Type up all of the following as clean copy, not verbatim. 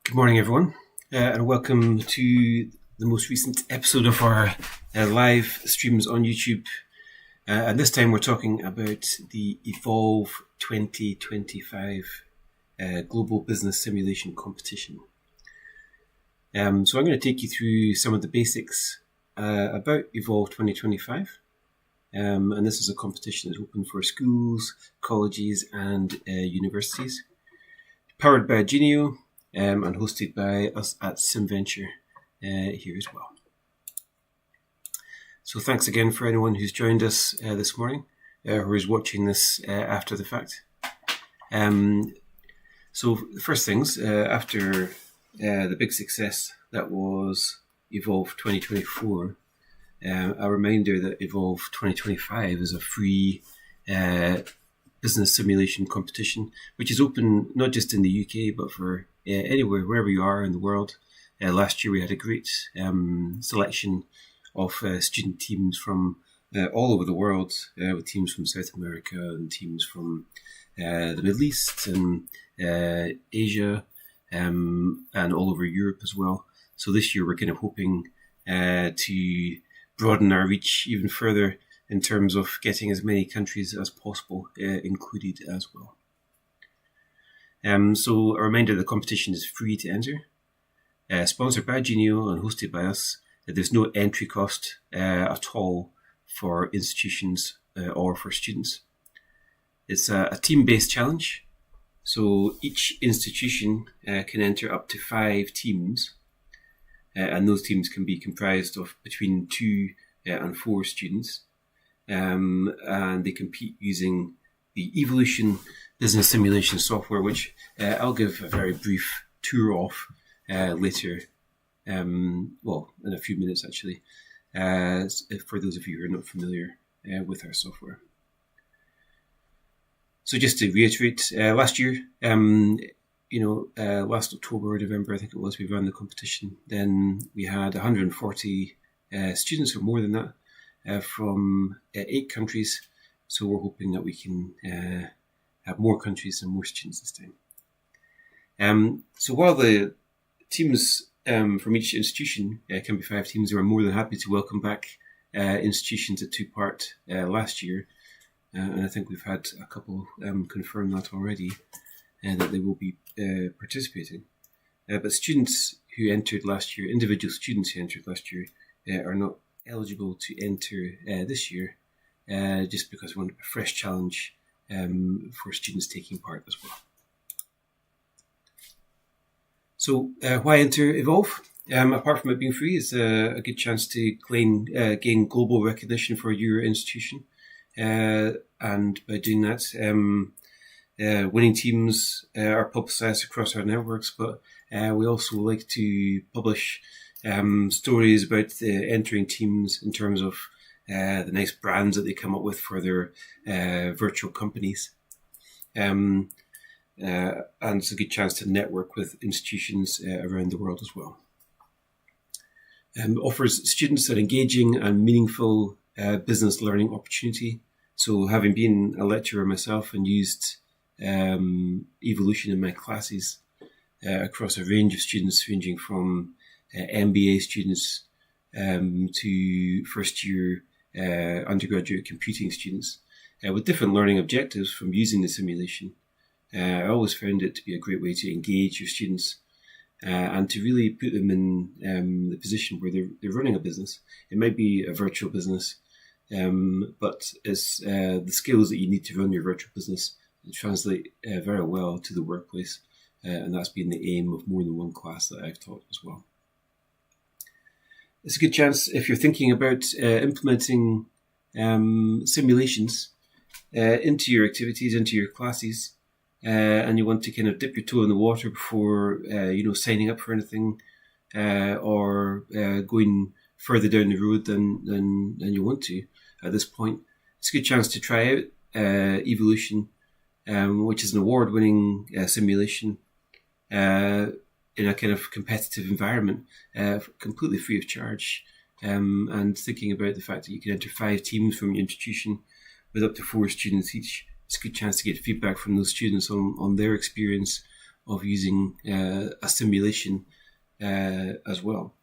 Good morning, everyone, and welcome to the most recent episode of our live streams on YouTube. And this time we're talking about the Evolve 2025 Global Business Simulation Competition. So I'm going to take you through some of the basics about Evolve 2025. And this is a competition that's open for schools, colleges, and universities. Powered by Genio. And hosted by us at SimVenture here as well. So thanks again for anyone who's joined us this morning or is watching this after the fact. So the first things, after the big success that was Evolve 2024, a reminder that Evolve 2025 is a free business simulation competition, which is open not just in the UK, but for anywhere, wherever you are in the world. Last year we had a great selection of student teams from all over the world, with teams from South America and teams from the Middle East and Asia and all over Europe as well. So this year we're kind of hoping to broaden our reach even further in terms of getting as many countries as possible included as well. So a reminder, the competition is free to enter, sponsored by Genio and hosted by us. There's no entry cost at all for institutions or for students. It's a team-based challenge, so each institution can enter up to 5 teams, and those teams can be comprised of between 2 and 4 students. And they compete using the Evolution business simulation software, which I'll give a very brief tour of later, in a few minutes actually, for those of you who are not familiar with our software. So just to reiterate, last year, last October or November, I think it was, we ran the competition. Then we had 140 students or more than that. From 8 countries, so we're hoping that we can have more countries and more students this time. So while the teams from each institution can be 5 teams, we're more than happy to welcome back institutions that took part last year, and I think we've had a couple confirm that already, that they will be participating. But students who entered last year, individual students who entered last year, are not eligible to enter this year, just because we want a fresh challenge for students taking part as well. So why enter Evolve? Apart from it being free, it's a good chance to gain global recognition for your institution, and by doing that, winning teams are publicised across our networks, but we also like to publish stories about the entering teams in terms of the nice brands that they come up with for their virtual companies. And it's a good chance to network with institutions around the world as well. Offers students an engaging and meaningful business learning opportunity. So having been a lecturer myself and used Evolution in my classes across a range of students ranging from MBA students to first year undergraduate computing students with different learning objectives from using the simulation. I always found it to be a great way to engage your students and to really put them in the position where they're running a business. It might be a virtual business, but it's the skills that you need to run your virtual business translate very well to the workplace, and that's been the aim of more than one class that I've taught as well. It's a good chance if you're thinking about implementing simulations into your activities, into your classes, and you want to kind of dip your toe in the water before signing up for anything or going further down the road than you want to at this point. It's a good chance to try out Evolution, which is an award-winning simulation in a kind of competitive environment, completely free of charge, and thinking about the fact that you can enter 5 teams from your institution with up to 4 students each. It's a good chance to get feedback from those students on their experience of using a simulation as well.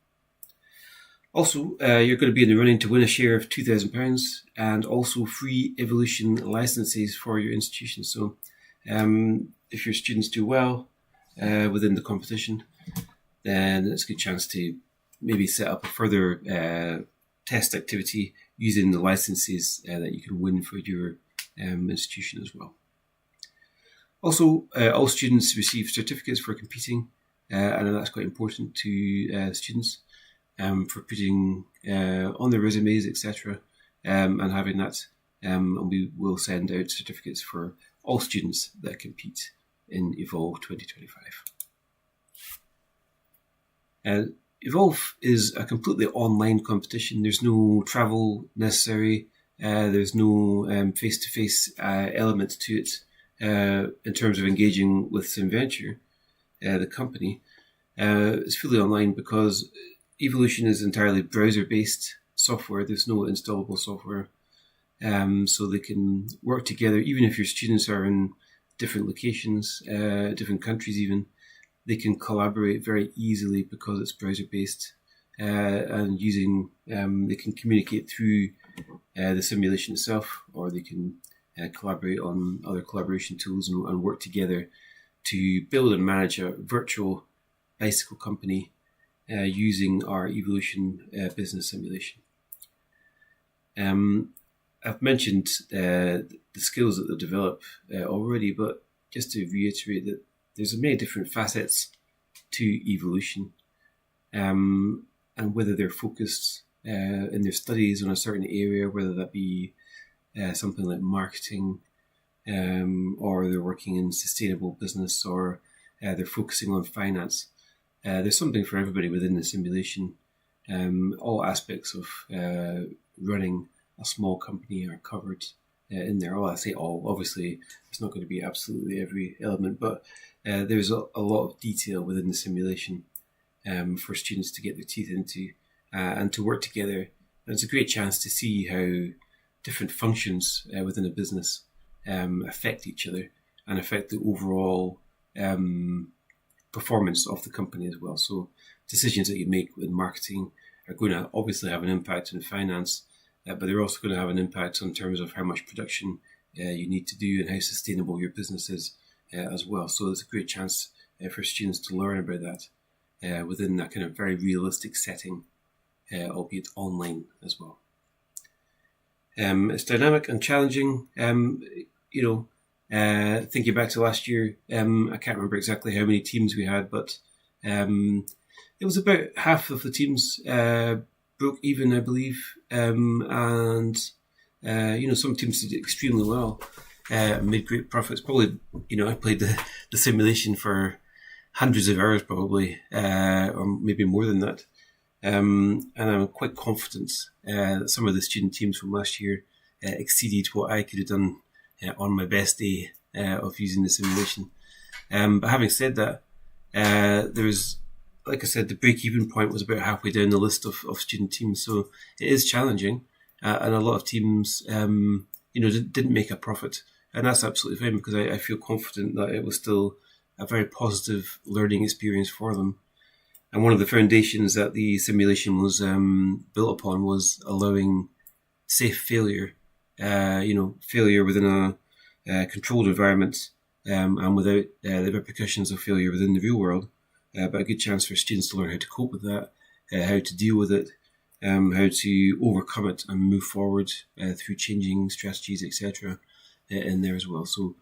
Also, you're going to be in the running to win a share of £2,000 and also free evolution licenses for your institution. So if your students do well within the competition, then it's a good chance to maybe set up a further test activity using the licenses that you can win for your institution as well. Also, all students receive certificates for competing, and that's quite important to students for putting on their resumes, etc., and having that. And we will send out certificates for all students that compete in Evolve 2025. Evolve is a completely online competition. There's no travel necessary. There's no face-to-face element to it in terms of engaging with SimVenture, the company. It's fully online because Evolution is entirely browser-based software. There's no installable software. So they can work together, even if your students are in different locations, different countries even. They can collaborate very easily because it's browser-based, and they can communicate through the simulation itself, or they can collaborate on other collaboration tools and work together to build and manage a virtual bicycle company using our Evolution business simulation. I've mentioned the skills that they'll develop already, but just to reiterate that there's many different facets to Evolution, and whether they're focused in their studies on a certain area, whether that be something like marketing, or they're working in sustainable business, or they're focusing on finance. There's something for everybody within the simulation. All aspects of running a small company are covered in there. Well, I say all, obviously it's not going to be absolutely every element, but there's a lot of detail within the simulation for students to get their teeth into and to work together. And it's a great chance to see how different functions within a business affect each other and affect the overall performance of the company as well. So decisions that you make in marketing are going to obviously have an impact on finance, but they're also going to have an impact in terms of how much production you need to do and how sustainable your business is as well. So it's a great chance for students to learn about that within that kind of very realistic setting, albeit online as well. It's dynamic and challenging. Thinking back to last year, I can't remember exactly how many teams we had, but it was about half of the teams broke even, I believe, and some teams did extremely well, made great profits. Probably, I played the simulation for hundreds of hours, probably, or maybe more than that, and I'm quite confident that some of the student teams from last year exceeded what I could have done on my best day of using the simulation. But having said that, there's, like I said, the break-even point was about halfway down the list of student teams, so it is challenging, and a lot of teams, didn't make a profit, and that's absolutely fine because I feel confident that it was still a very positive learning experience for them. And one of the foundations that the simulation was built upon was allowing safe failure. Failure within a controlled environment, and without the repercussions of failure within the real world, but a good chance for students to learn how to cope with that, how to deal with it, how to overcome it and move forward through changing strategies, etc. In there as well. So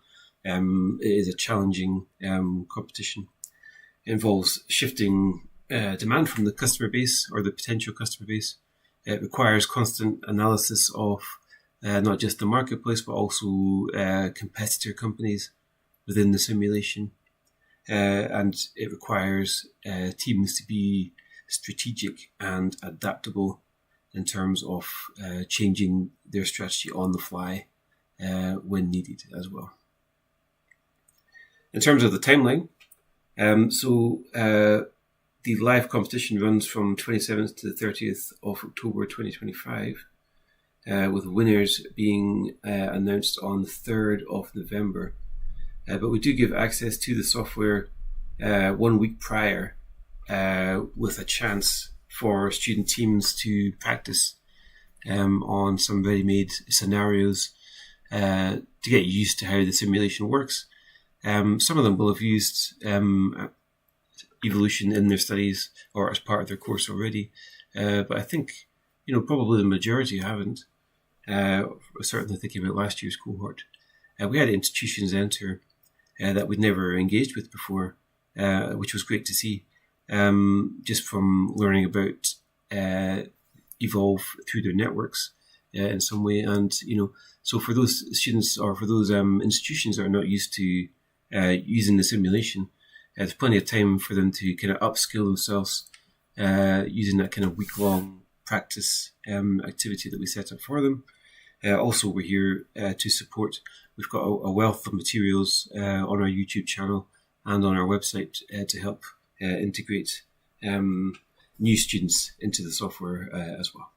it is a challenging competition. It involves shifting demand from the customer base or the potential customer base. It requires constant analysis of not just the marketplace, but also competitor companies within the simulation. And it requires teams to be strategic and adaptable in terms of changing their strategy on the fly when needed as well. In terms of the timeline, the live competition runs from 27th to the 30th of October 2025. With winners being announced on the 3rd of November. But we do give access to the software 1 week prior with a chance for student teams to practice on some ready-made scenarios to get used to how the simulation works. Some of them will have used evolution in their studies or as part of their course already, but I think probably the majority haven't. Certainly thinking about last year's cohort, we had institutions enter that we'd never engaged with before, which was great to see, just from learning about Evolve through their networks in some way. And so for those students or for those institutions that are not used to using the simulation, there's plenty of time for them to kind of upskill themselves using that kind of week-long practice activity that we set up for them. Also, we're here to support. We've got a wealth of materials on our YouTube channel and on our website to help integrate new students into the software as well.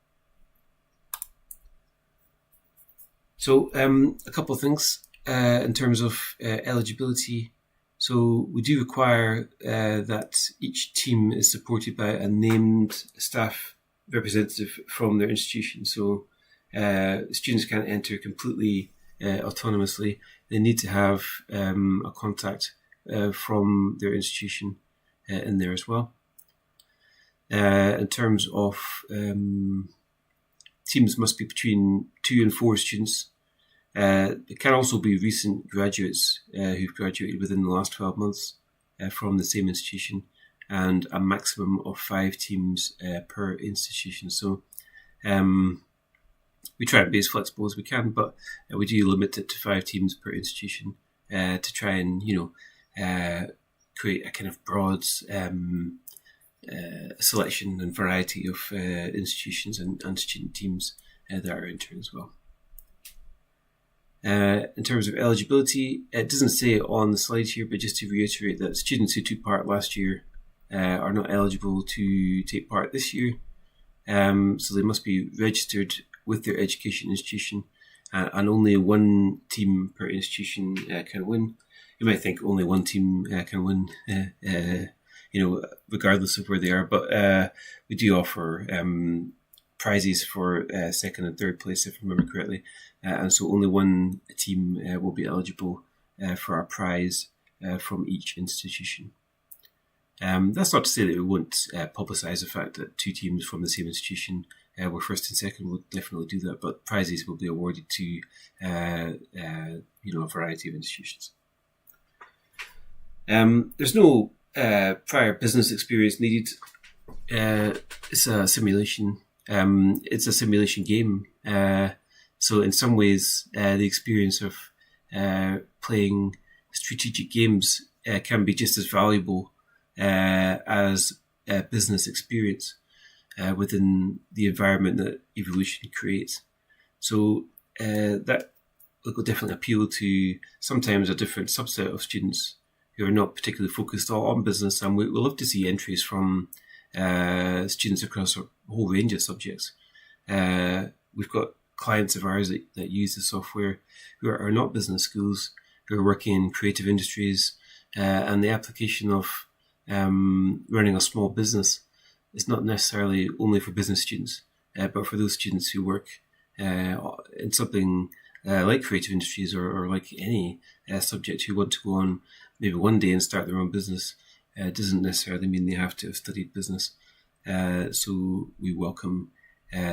So a couple of things in terms of eligibility. So we do require that each team is supported by a named staff representative from their institution. So students can't enter completely autonomously. They need to have a contact from their institution in there as well. In terms of teams must be between 2 and 4 students. It can also be recent graduates who've graduated within the last 12 months from the same institution, and a maximum of 5 teams per institution. So we try and be as flexible as we can, but we do limit it to 5 teams per institution to try and create a kind of broad selection and variety of institutions and student teams that are entering as well. In terms of eligibility, it doesn't say it on the slide here, but just to reiterate that students who took part last year are not eligible to take part this year. So they must be registered with their education institution, and only 1 team per institution can win. You might think only 1 team can win, regardless of where they are, but we do offer prizes for 2nd and 3rd place, if I remember correctly, and so only 1 team will be eligible for our prize from each institution. That's not to say that we won't publicise the fact that 2 teams from the same institution were 1st and 2nd. We'll definitely do that, but prizes will be awarded to a variety of institutions. There's no prior business experience needed. It's a simulation. It's a simulation game. So in some ways, the experience of playing strategic games can be just as valuable as business experience within the environment that evolution creates. So that will definitely appeal to sometimes a different subset of students who are not particularly focused on business, and we'll love to see entries from students across a whole range of subjects. We've got clients of ours that use the software who are not business schools, who are working in creative industries, and the application of running a small business is not necessarily only for business students, but for those students who work in something like creative industries or like any subject who want to go on maybe one day and start their own business. Doesn't necessarily mean they have to have studied business. So we welcome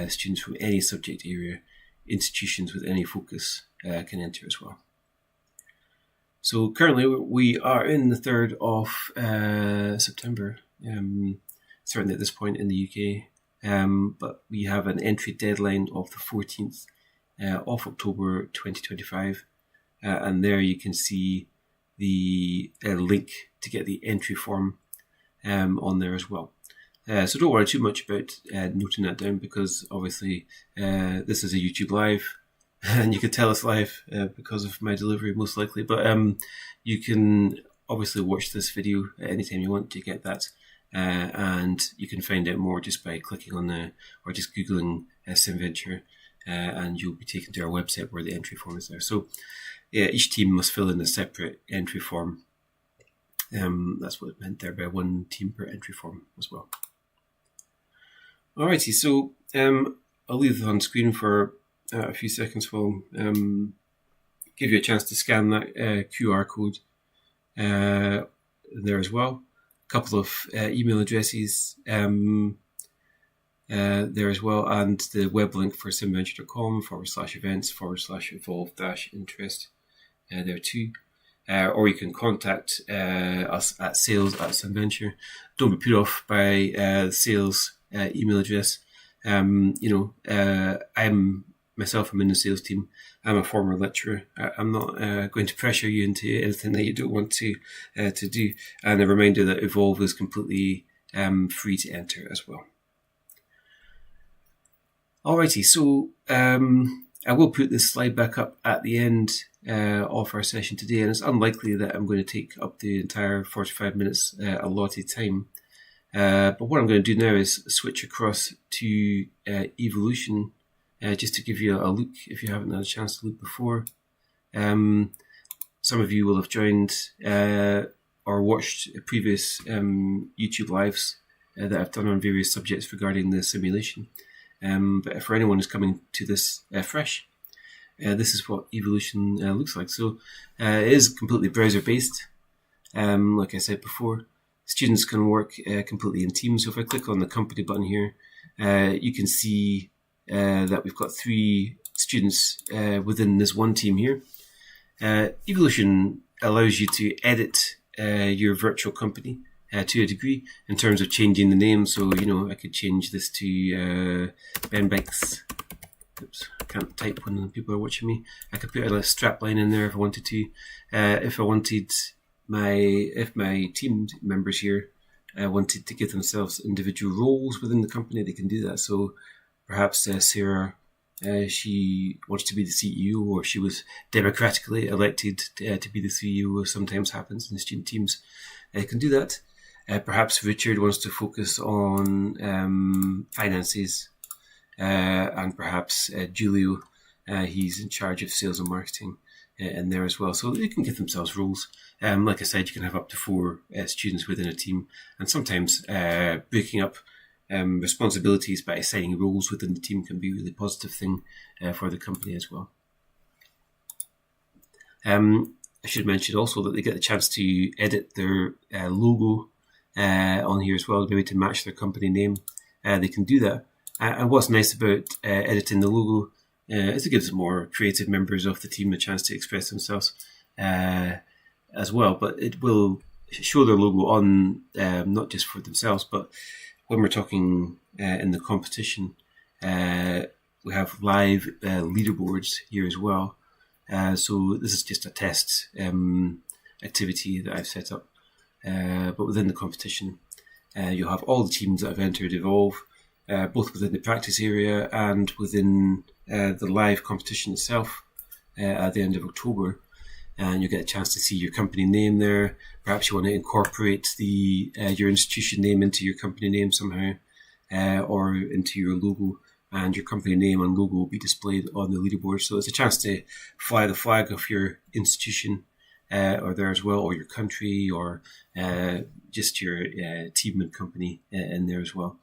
students from any subject area. Institutions with any focus can enter as well. So currently we are in the 3rd of September, certainly at this point in the UK, but we have an entry deadline of the 14th of October 2025, and there you can see the link to get the entry form on there as well. So don't worry too much about noting that down, because obviously this is a YouTube live and you can tell it's live because of my delivery most likely, but you can obviously watch this video at any time you want to get that, and you can find out more just by clicking on or just Googling SimVenture, and you'll be taken to our website where the entry form is there. So each team must fill in a separate entry form, That's what it meant there by 1 team per entry form as well. Alrighty, so I'll leave it on screen for a few seconds. We'll give you a chance to scan that QR code there as well. A couple of email addresses there as well, and the web link for simventure.com/events/evolve-interest there too. Or you can contact us at sales@SimVenture. Don't be put off by the sales email address. I'm in the sales team. I'm a former lecturer. I'm not going to pressure you into anything that you don't want to do. And a reminder that Evolve is completely free to enter as well. Alrighty, so I will put this slide back up at the end of our session today, and it's unlikely that I'm going to take up the entire 45 minutes allotted time. But what I'm going to do now is switch across to evolution, just to give you a look if you haven't had a chance to look before. Some of you will have joined or watched previous YouTube lives that I've done on various subjects regarding the simulation. But for anyone who's coming to this fresh, this is what evolution looks like. So it is completely browser-based, like I said before. Students can work completely in teams. So if I click on the company button here, you can see that we've got 3 students within this one team here. Evolution allows you to edit your virtual company to a degree in terms of changing the name. So, I could change this to Ben Banks. Oops, I can't type when people are watching me. I could put a strap line in there if I wanted to. If my team members here wanted to give themselves individual roles within the company, they can do that. So perhaps Sarah, she wants to be the CEO, or she was democratically elected to be the CEO, sometimes happens in the student teams. Can do that. Perhaps Richard wants to focus on finances, and perhaps Julio, he's in charge of sales and marketing in there as well. So they can give themselves roles. Like I said, you can have up to 4 students within a team, and sometimes breaking up responsibilities by assigning roles within the team can be a really positive thing for the company as well. I should mention also that they get the chance to edit their logo on here as well, maybe to match their company name. They can do that. And what's nice about editing the logo is it gives more creative members of the team a chance to express themselves as well. But it will show their logo on not just for themselves, but when we're talking in the competition, we have live leaderboards here as well. So this is just a test activity that I've set up. But within the competition, you'll have all the teams that have entered Evolve, both within the practice area and within the live competition itself at the end of October. And you get a chance to see your company name there. Perhaps you want to incorporate your institution name into your company name somehow, or into your logo, and your company name and logo will be displayed on the leaderboard. So it's a chance to fly the flag of your institution or there as well, or your country, or just your team and company in there as well.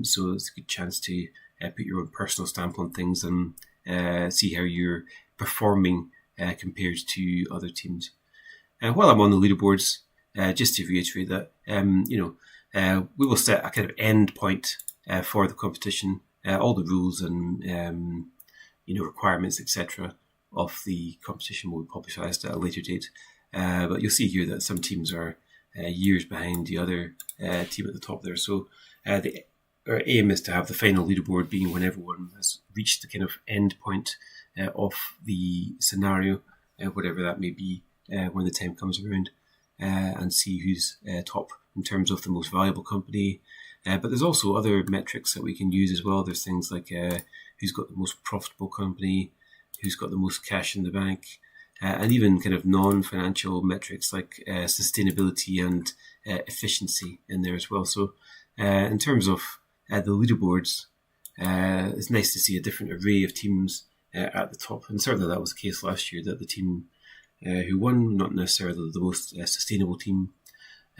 So it's a good chance to put your own personal stamp on things and see how you're performing compared to other teams. While I'm on the leaderboards, just to reiterate that, we will set a kind of end point for the competition. All the rules and requirements, etc., of the competition will be publicised at a later date. But you'll see here that some teams are years behind the other team at the top there. So our aim is to have the final leaderboard being when everyone has reached the kind of end point of the scenario, whatever that may be, when the time comes around, and see who's top in terms of the most valuable company. But there's also other metrics that we can use as well. There's things like who's got the most profitable company, who's got the most cash in the bank, and even kind of non-financial metrics like sustainability and efficiency in there as well. So in terms of the leaderboards, it's nice to see a different array of teams at the top. And certainly that was the case last year, that the team who won, not necessarily the most sustainable team,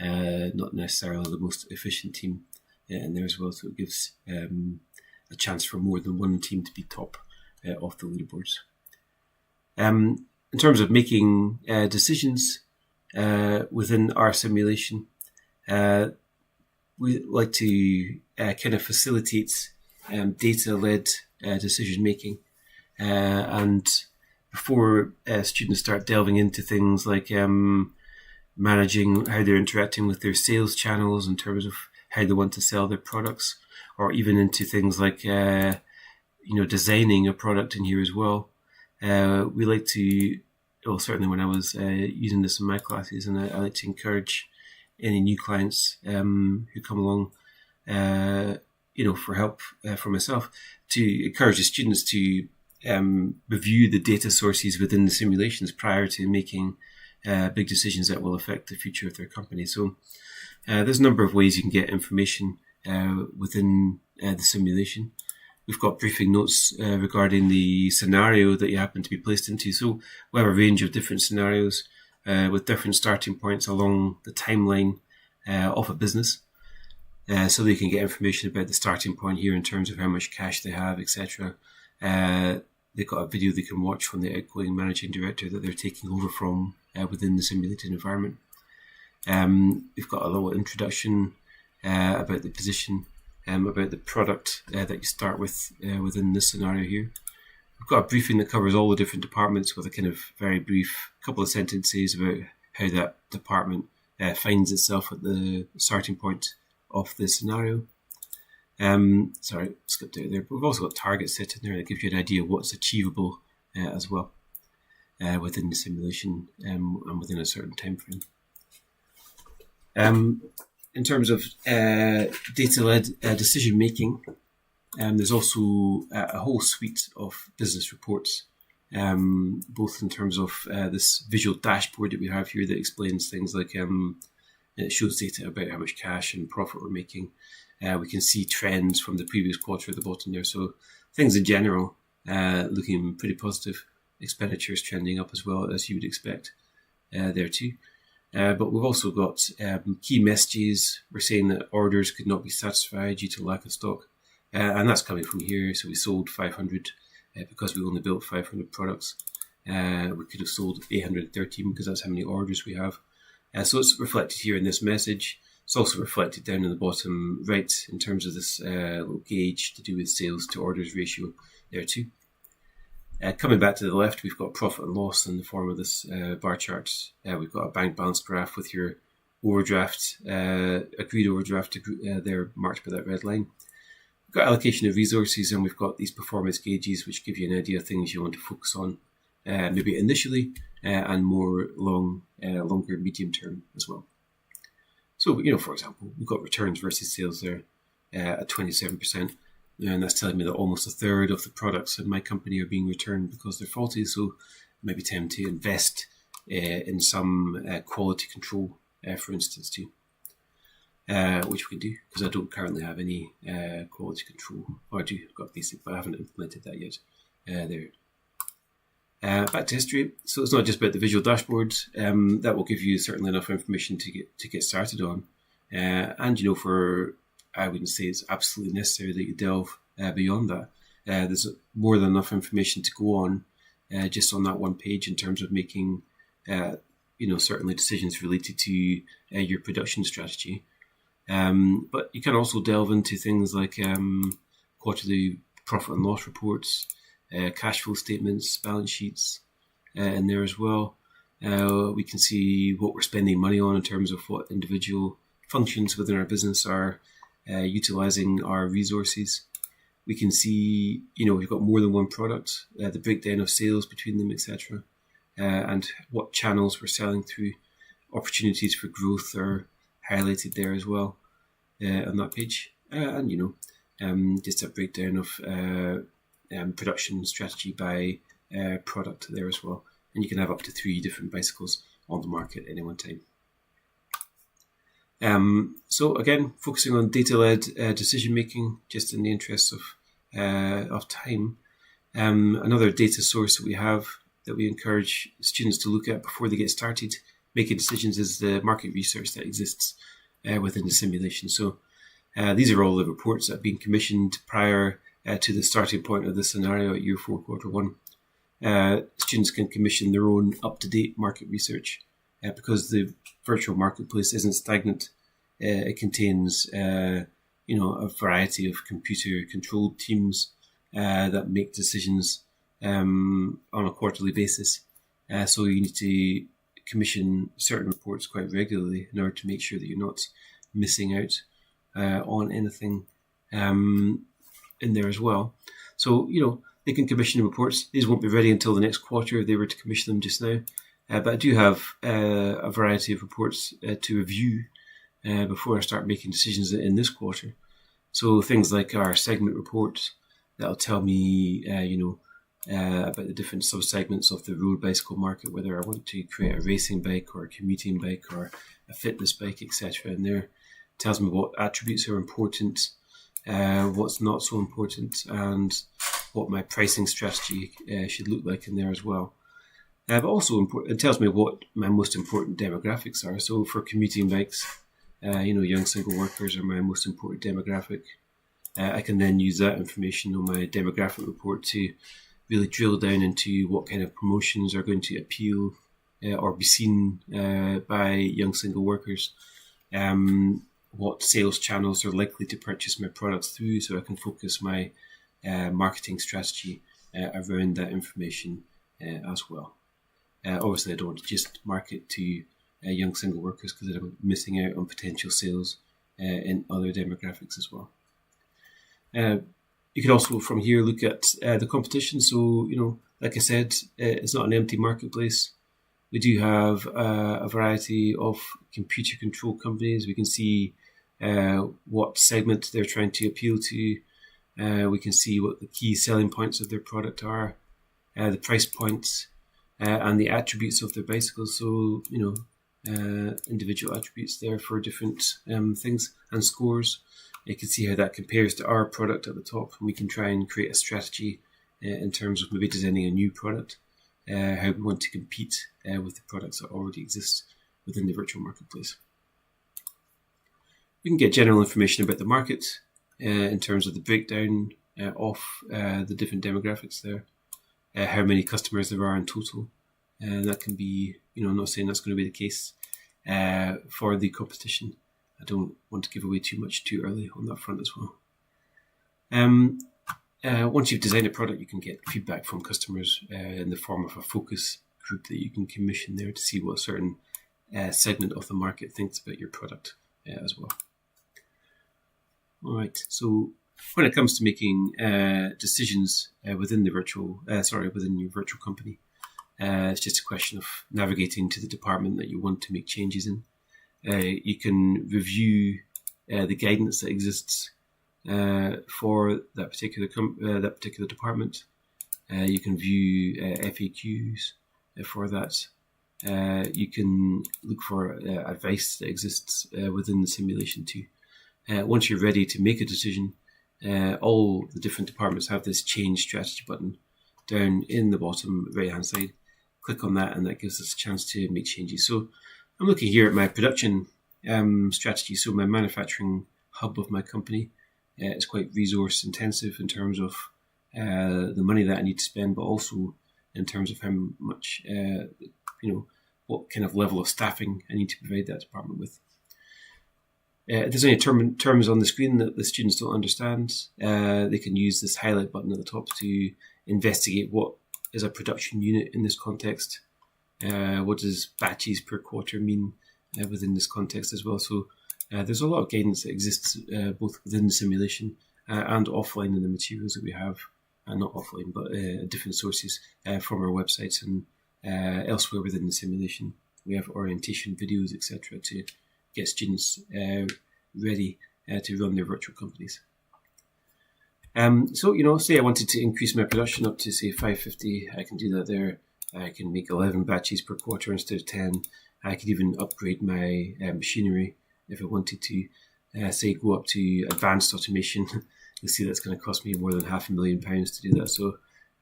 not necessarily the most efficient team in there as well. So it gives a chance for more than one team to be top of the leaderboards. In terms of making decisions within our simulation, we like to kind of facilitate data-led decision making, and before students start delving into things like managing how they're interacting with their sales channels in terms of how they want to sell their products, or even into things like designing a product in here as well. We like to, well, certainly when I was using this in my classes, and I like to encourage any new clients who come along, for help for myself, to encourage the students to review the data sources within the simulations prior to making big decisions that will affect the future of their company. So there's a number of ways you can get information within the simulation. We've got briefing notes regarding the scenario that you happen to be placed into. So we have a range of different scenarios with different starting points along the timeline of a business. So they can get information about the starting point here in terms of how much cash they have, etc. They've got a video they can watch from the outgoing managing director that they're taking over from within the simulated environment. We've got a little introduction about the position, about the product that you start with within this scenario here. We've got a briefing that covers all the different departments with a kind of very brief couple of sentences about how that department finds itself at the starting point of the scenario. Sorry, skipped out there. But we've also got targets set in there that gives you an idea of what's achievable as well within the simulation and within a certain time frame. In terms of data-led decision making, there's also a whole suite of business reports, both in terms of this visual dashboard that we have here that explains things like it shows data about how much cash and profit we're making. We can see trends from the previous quarter at the bottom there. So things in general looking pretty positive. Expenditures trending up as well, as you would expect there too. But we've also got key messages. We're saying that orders could not be satisfied due to lack of stock. And that's coming from here. So we sold 500 because we only built 500 products. We could have sold 813 because that's how many orders we have. So it's reflected here in this message. It's also reflected down in the bottom right in terms of this little gauge to do with sales to orders ratio there too. Coming back to the left, we've got profit and loss in the form of this bar chart. We've got a bank balance graph with your overdraft, agreed overdraft there marked by that red line. We've got allocation of resources, and we've got these performance gauges which give you an idea of things you want to focus on, maybe initially, and more longer medium term as well. So, for example, we've got returns versus sales there at 27%. And that's telling me that almost a third of the products in my company are being returned because they're faulty. So maybe time to invest in some quality control, for instance, too, which we can do because I don't currently have any quality control. Or I do, I've got basic, but I haven't implemented that yet. There. Back to history. So it's not just about the visual dashboard. That will give you certainly enough information to get started on. And I wouldn't say it's absolutely necessary that you delve beyond that. There's more than enough information to go on just on that one page in terms of making, certainly decisions related to your production strategy. But you can also delve into things like quarterly profit and loss reports, cash flow statements, balance sheets in there as well. We can see what we're spending money on in terms of what individual functions within our business are utilizing our resources. We can see, we've got more than one product, the breakdown of sales between them, etc., and what channels we're selling through. Opportunities for growth are highlighted there as well on that page, and just a breakdown of production strategy by product there as well. And you can have up to 3 different bicycles on the market at any one time. So again, focusing on data-led decision making, just in the interests of time. Another data source that we have that we encourage students to look at before they get started making decisions is the market research that exists within the simulation. So these are all the reports that have been commissioned prior to the starting point of the scenario at year 4, quarter 1. Students can commission their own up-to-date market research because the virtual marketplace isn't stagnant. It contains a variety of computer-controlled teams that make decisions on a quarterly basis. So you need to commission certain reports quite regularly in order to make sure that you're not missing out on anything in there as well. So, they can commission reports. These won't be ready until the next quarter if they were to commission them just now. But I do have a variety of reports to review before I start making decisions in this quarter. So things like our segment report that'll tell me, about the different sub-segments of the road bicycle market, whether I want to create a racing bike or a commuting bike or a fitness bike, etc. And there tells me what attributes are important, what's not so important, and what my pricing strategy should look like in there as well. But also it tells me what my most important demographics are. So for commuting bikes, young single workers are my most important demographic. I can then use that information on my demographic report to really drill down into what kind of promotions are going to appeal or be seen by young single workers, what sales channels are likely to purchase my products through, so I can focus my marketing strategy around that information as well. Obviously, I don't want to just market to young single workers because I'm missing out on potential sales in other demographics as well. You can also from here look at the competition. So, like I said, it's not an empty marketplace. We do have a variety of computer control companies. We can see what segment they're trying to appeal to. We can see what the key selling points of their product are, the price points, and the attributes of their bicycles. So, individual attributes there for different things and scores. You can see how that compares to our product at the top. And we can try and create a strategy in terms of maybe designing a new product, how we want to compete with the products that already exist within the virtual marketplace. We can get general information about the market in terms of the breakdown of the different demographics there, how many customers there are in total. And that can be, I'm not saying that's going to be the case for the competition. I don't want to give away too much too early on that front as well. Once you've designed a product, you can get feedback from customers in the form of a focus group that you can commission there to see what a certain segment of the market thinks about your product as well. All right, so when it comes to making decisions within your virtual company, it's just a question of navigating to the department that you want to make changes in. You can review the guidance that exists for that particular department. You can view FAQs for that. You can look for advice that exists within the simulation too. Once you're ready to make a decision, all the different departments have this change strategy button down in the bottom right hand side. Click on that and that gives us a chance to make changes. So I'm looking here at my production strategy. So my manufacturing hub of my company, it's quite resource intensive in terms of the money that I need to spend, but also in terms of how much, what kind of level of staffing I need to provide that department with. If there's any terms on the screen that the students don't understand, they can use this highlight button at the top to investigate what is a production unit in this context. What does batches per quarter mean within this context as well? So there's a lot of guidance that exists both within the simulation and offline in the materials that we have. Not offline, but different sources from our websites and elsewhere within the simulation. We have orientation videos, etc., to get students ready to run their virtual companies. So, say I wanted to increase my production up to, say, 550, I can do that there. I can make 11 batches per quarter instead of 10. I could even upgrade my machinery if I wanted to, say, go up to advanced automation. You'll see that's going to cost me more than £500,000 to do that. So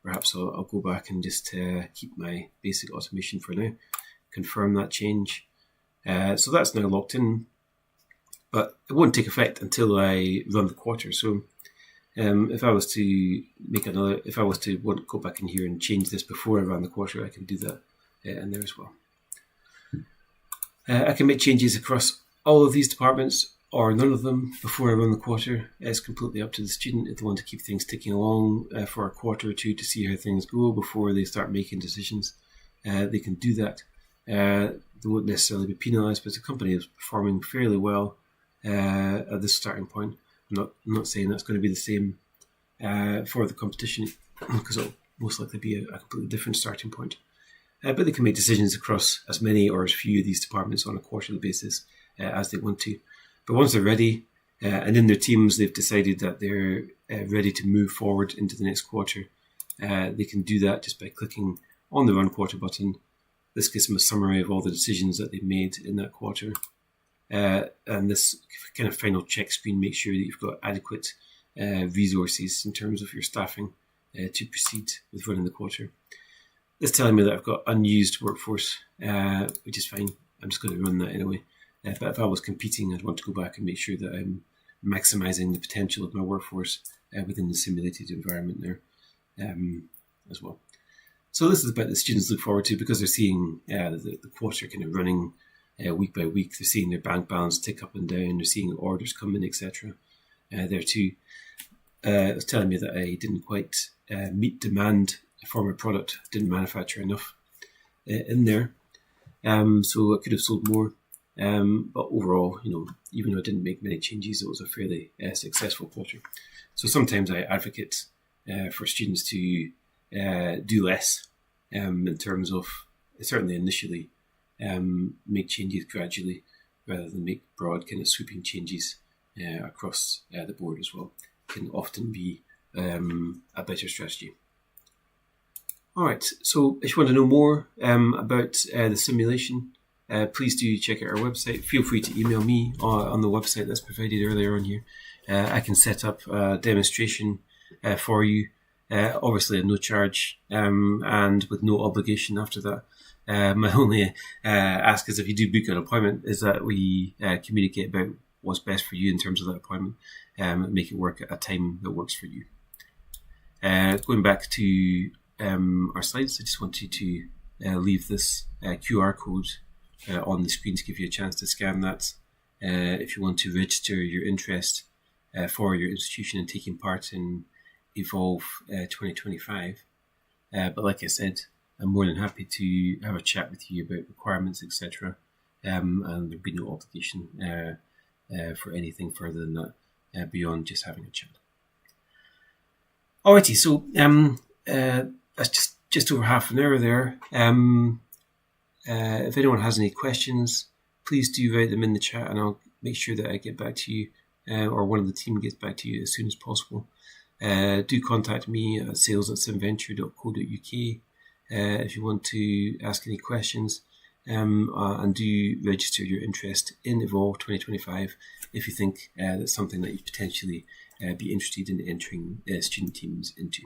perhaps I'll go back and just keep my basic automation for now, confirm that change. So that's now locked in, but it won't take effect until I run the quarter. So if I was to want to go back in here and change this before I run the quarter, I can do that in there as well. I can make changes across all of these departments or none of them before I run the quarter. It's completely up to the student if they want to keep things ticking along for a quarter or two to see how things go before they start making decisions. They can do that. They won't necessarily be penalised, but the company is performing fairly well at this starting point. I'm not saying that's going to be the same for the competition, because it'll most likely be a completely different starting point. But they can make decisions across as many or as few of these departments on a quarterly basis as they want to. But once they're ready, and in their teams they've decided that they're ready to move forward into the next quarter, they can do that just by clicking on the Run Quarter button. This gives them a summary of all the decisions that they've made in that quarter. And this kind of final check screen makes sure that you've got adequate resources in terms of your staffing to proceed with running the quarter. It's telling me that I've got unused workforce, which is fine. I'm just going to run that anyway. But if I was competing, I'd want to go back and make sure that I'm maximising the potential of my workforce within the simulated environment there as well. So this is about the students look forward to, because they're seeing the quarter kind of running week by week. They're seeing their bank balance tick up and down. They're seeing orders come in, etc. There too. It was telling me that I didn't quite meet demand for my product. Didn't manufacture enough in there. So I could have sold more. But overall, even though I didn't make many changes, it was a fairly successful quarter. So sometimes I advocate for students to do less in terms of, certainly initially, make changes gradually rather than make broad kind of sweeping changes across the board as well. Can often be a better strategy. All right, so if you want to know more about the simulation, please do check out our website. Feel free to email me on the website that's provided earlier on here. I can set up a demonstration for you, obviously at no charge and with no obligation after that. My only ask is, if you do book an appointment, is that we communicate about what's best for you in terms of that appointment and make it work at a time that works for you. Going back to our slides, I just wanted to leave this QR code on the screen to give you a chance to scan that if you want to register your interest for your institution and taking part in Evolve 2025. But like I said, I'm more than happy to have a chat with you about requirements, etc. And there'd be no obligation for anything further than that beyond just having a chat. Alrighty, so that's just over half an hour there. If anyone has any questions, please do write them in the chat, and I'll make sure that I get back to you, or one of the team gets back to you as soon as possible. Do contact me at sales@simventure.co.uk if you want to ask any questions, and do register your interest in Evolve 2025 if you think that's something that you potentially be interested in entering student teams into.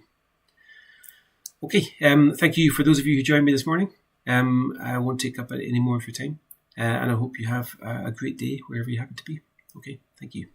Okay, thank you for those of you who joined me this morning. I won't take up any more of your time, and I hope you have a great day wherever you happen to be. Okay, thank you.